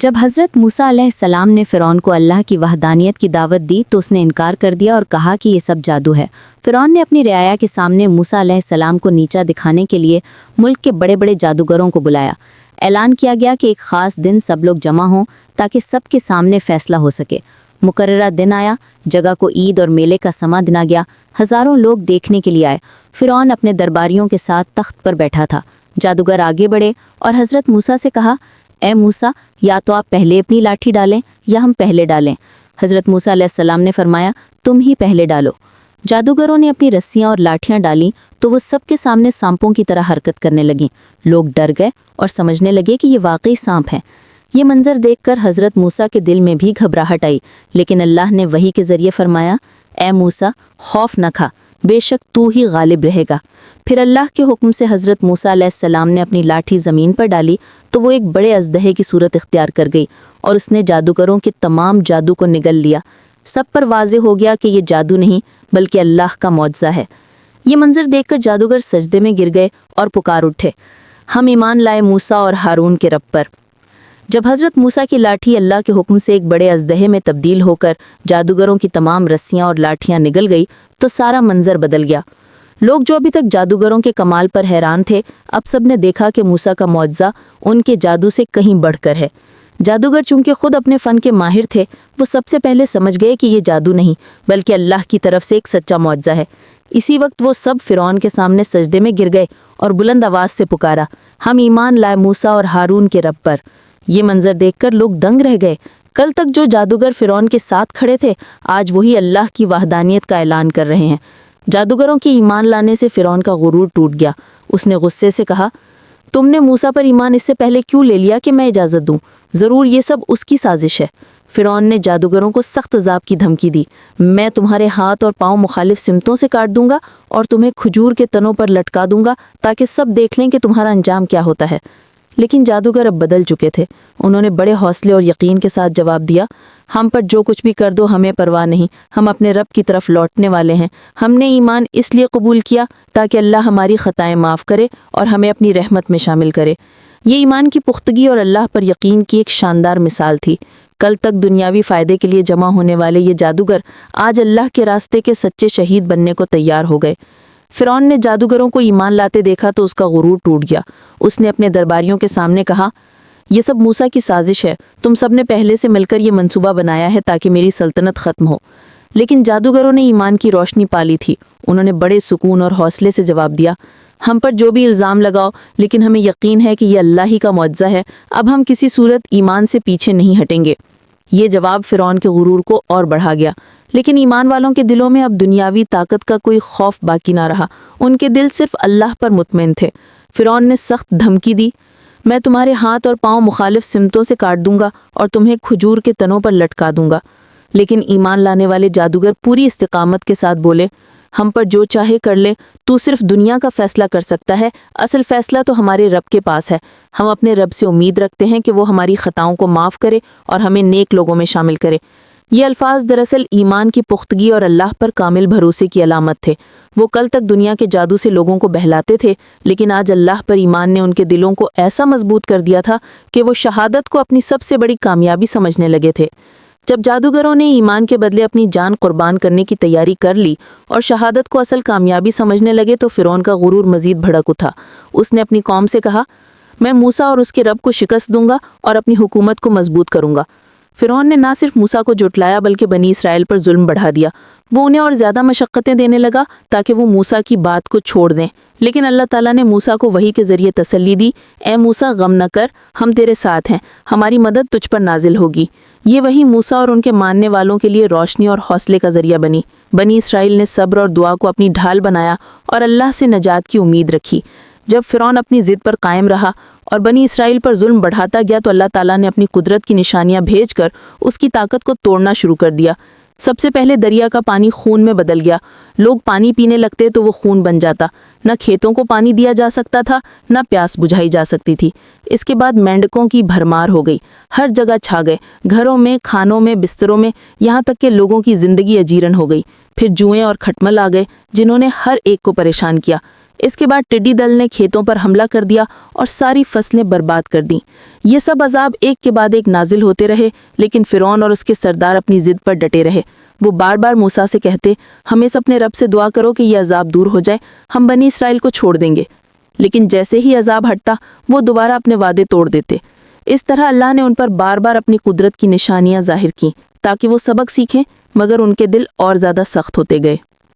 जब हज़रत मूसा अलैहिस्सलाम ने फ़िरौन को अल्लाह की वहदानियत की दावत दी तो उसने इनकार कर दिया और कहा कि ये सब जादू है। फ़िरौन ने अपनी रियाया के सामने मूसा अलैहिस्सलाम को नीचा दिखाने के लिए मुल्क के बड़े बड़े जादूगरों को बुलाया। ऐलान किया गया कि एक ख़ास दिन सब लोग जमा हों ताकि सब के सामने फ़ैसला हो सके। मुकर्ररा दिन आया, जगह को ईद और मेले का समा दिना गया। हज़ारों लोग देखने के लिए आए। फ़िरौन अपने दरबारियों के साथ तख्त पर बैठा था। जादूगर आगे बढ़े और हज़रत मूसा से कहा, ए मूसा, या तो आप पहले अपनी लाठी डालें या हम पहले डालें। हज़रत मूसा अलैहिस्सलाम ने फरमाया, तुम ही पहले डालो। जादूगरों ने अपनी रस्सियां और लाठियां डाली तो वो सबके सामने सांपों की तरह हरकत करने लगीं। लोग डर गए और समझने लगे कि ये वाकई सांप हैं। ये मंजर देखकर हज़रत मूसा के दिल में भी घबराहट आई, लेकिन अल्लाह ने वही के ज़रिए फरमाया, ए मूसा, खौफ न खा, बेशक तू ही गालिब रहेगा। फिर अल्लाह के हुक्म से हज़रत मूसा अलैहिस्सलाम ने अपनी लाठी ज़मीन पर डाली तो वो एक बड़े अजदहे की सूरत इख्तियार कर गई और उसने जादूगरों के तमाम जादू को निगल लिया। सब पर वाज़े हो गया कि ये जादू नहीं बल्कि अल्लाह का मौजज़ा है। ये मंजर देखकर जादूगर सजदे में गिर गए और पुकार उठे, हम ईमान लाए मूसा और हारून के रब पर। जब हज़रत मूसा की लाठी अल्लाह के हुक्म से एक बड़े अजदहे में तब्दील होकर जादूगरों की तमाम रस्सियां और लाठियां निगल गई तो सारा मंजर बदल गया। लोग जो अभी तक जादूगरों के कमाल पर हैरान थे, अब सब ने देखा कि मूसा का मौजज़ा उनके जादू से कहीं बढ़कर है। जादूगर चूंकि खुद अपने फ़न के माहिर थे, वो सबसे पहले समझ गए कि ये जादू नहीं बल्कि अल्लाह की तरफ से एक सच्चा मौजज़ा है। इसी वक्त वो सब फ़िरौन के सामने सजदे में गिर गए और बुलंद आवाज़ से पुकारा, हम ईमान लाए मूसा और हारून के रब पर। ये मंजर देखकर लोग दंग रह गए। कल तक जो जादूगर फ़िरौन के साथ खड़े थे, आज वही अल्लाह की वहदानियत का ऐलान कर रहे हैं। जादूगरों के ईमान लाने से फ़िरौन का गुरूर टूट गया। उसने गुस्से से कहा, तुमने मूसा पर ईमान इससे पहले क्यों ले लिया कि मैं इजाज़त दूं? ज़रूर ये सब उसकी साजिश है। फ़िरौन ने जादूगरों को सख्त अज़ाब की धमकी दी, मैं तुम्हारे हाथ और पाँव मुखालिफ सिमतों से काट दूंगा और तुम्हें खजूर के तनों पर लटका दूंगा ताकि सब देख लें कि तुम्हारा अंजाम क्या होता है। लेकिन जादूगर अब बदल चुके थे। उन्होंने बड़े हौसले और यकीन के साथ जवाब दिया, हम पर जो कुछ भी कर दो हमें परवाह नहीं, हम अपने रब की तरफ लौटने वाले हैं। हमने ईमान इसलिए कबूल किया ताकि अल्लाह हमारी ख़ताएं माफ़ करे और हमें अपनी रहमत में शामिल करे। ये ईमान की पुख्तगी और अल्लाह पर यकीन की एक शानदार मिसाल थी। कल तक दुनियावी फ़ायदे के लिए जमा होने वाले ये जादूगर आज अल्लाह के रास्ते के सच्चे शहीद बनने को तैयार हो गए। फ़िरौन ने जादूगरों को ईमान लाते देखा तो उसका गुरूर टूट गया। उसने अपने दरबारियों के सामने कहा, ये सब मूसा की साजिश है। तुम सब ने पहले से मिलकर ये मंसूबा बनाया है ताकि मेरी सल्तनत ख़त्म हो। लेकिन जादूगरों ने ईमान की रोशनी पाली थी। उन्होंने बड़े सुकून और हौसले से जवाब दिया, हम पर जो भी इल्ज़ाम लगाओ, लेकिन हमें यकीन है कि यह अल्लाह ही का मौजज़ा है। अब हम किसी सूरत ईमान से पीछे नहीं हटेंगे। ये जवाब फ़िरौन के गुरूर को और बढ़ा गया। लेकिन ईमान वालों के दिलों में अब दुनियावी ताकत का कोई खौफ बाकी ना रहा। उनके दिल सिर्फ अल्लाह पर मुतमईन थे। फ़िरौन ने सख्त धमकी दी, मैं तुम्हारे हाथ और पाँव मुखालिफ सिमतों से काट दूंगा और तुम्हें खजूर के तनों पर लटका दूंगा। लेकिन ईमान लाने वाले जादूगर पूरी इस्तिकामत के साथ बोले, हम पर जो चाहे कर ले, तू सिर्फ दुनिया का फैसला कर सकता है, असल फैसला तो हमारे रब के पास है। हम अपने रब से उम्मीद रखते हैं कि वो हमारी ख़ताओं को माफ़ करे और हमें नेक लोगों में शामिल करे। ये अल्फाज दरअसल ईमान की पुख्तगी और अल्लाह पर कामिल भरोसे की अलामत थे। वो कल तक दुनिया के जादू से लोगों को बहलाते थे, लेकिन आज अल्लाह पर ईमान ने उनके दिलों को ऐसा मजबूत कर दिया था कि वो शहादत को अपनी सबसे बड़ी कामयाबी समझने लगे थे। जब जादूगरों ने ईमान के बदले अपनी जान कुर्बान करने की तैयारी कर ली और शहादत को असल कामयाबी समझने लगे तो फ़िरौन का गुरूर मजीद भड़क उठा। उसने अपनी कौम से कहा, मैं मूसा और उसके रब को शिकस्त दूंगा और अपनी हुकूमत को मजबूत करूंगा। फ़िरौन ने ना सिर्फ मूसा को जुटलाया बल्कि बनी इसराइल पर जुल्म बढ़ा दिया। वो उन्हें और ज़्यादा मशक्क़तें देने लगा ताकि वो मूसा की बात को छोड़ दें। लेकिन अल्लाह ताला ने मूसा को वही के ज़रिए तसल्ली दी, ए मूसा, गम न कर, हम तेरे साथ हैं, हमारी मदद तुझ पर नाजिल होगी। ये वही मूसा और उनके मानने वालों के लिए रोशनी और हौसले का ज़रिया बनी। बनी इसराइल ने सब्र और दुआ को अपनी ढाल बनाया और अल्लाह से नजात की उम्मीद रखी। जब फ़िरौन अपनी ज़िद पर कायम रहा और बनी इसराइल पर जुल्म बढ़ाता गया तो अल्लाह ताला ने अपनी कुदरत की निशानियां भेजकर उसकी ताकत को तोड़ना शुरू कर दिया। सबसे पहले दरिया का पानी खून में बदल गया। लोग पानी पीने लगते तो वो खून बन जाता। न खेतों को पानी दिया जा सकता था, न प्यास बुझाई जा सकती थी। इसके बाद मेंढकों की भरमार हो गई, हर जगह छा गए, घरों में, खानों में, बिस्तरों में, यहाँ तक कि लोगों की ज़िंदगी अजीरन हो गई। फिर जुएं और खटमल आ गए जिन्होंने हर एक को परेशान किया। इसके बाद टिड्डी दल ने खेतों पर हमला कर दिया और सारी फसलें बर्बाद कर दी। یہ سب عذاب ایک کے بعد ایک نازل ہوتے رہے، لیکن فرعون اور اس کے سردار اپنی ضد پر ڈٹے رہے۔ وہ بار بار موسیٰ سے کہتے، ہمیں اپنے رب سے دعا کرو کہ یہ عذاب دور ہو جائے، ہم بنی اسرائیل کو چھوڑ دیں گے۔ لیکن جیسے ہی عذاب ہٹتا وہ دوبارہ اپنے وعدے توڑ دیتے۔ اس طرح اللہ نے ان پر بار بار اپنی قدرت کی نشانیاں ظاہر کیں تاکہ وہ سبق سیکھیں، مگر ان کے دل اور زیادہ سخت ہوتے گئے۔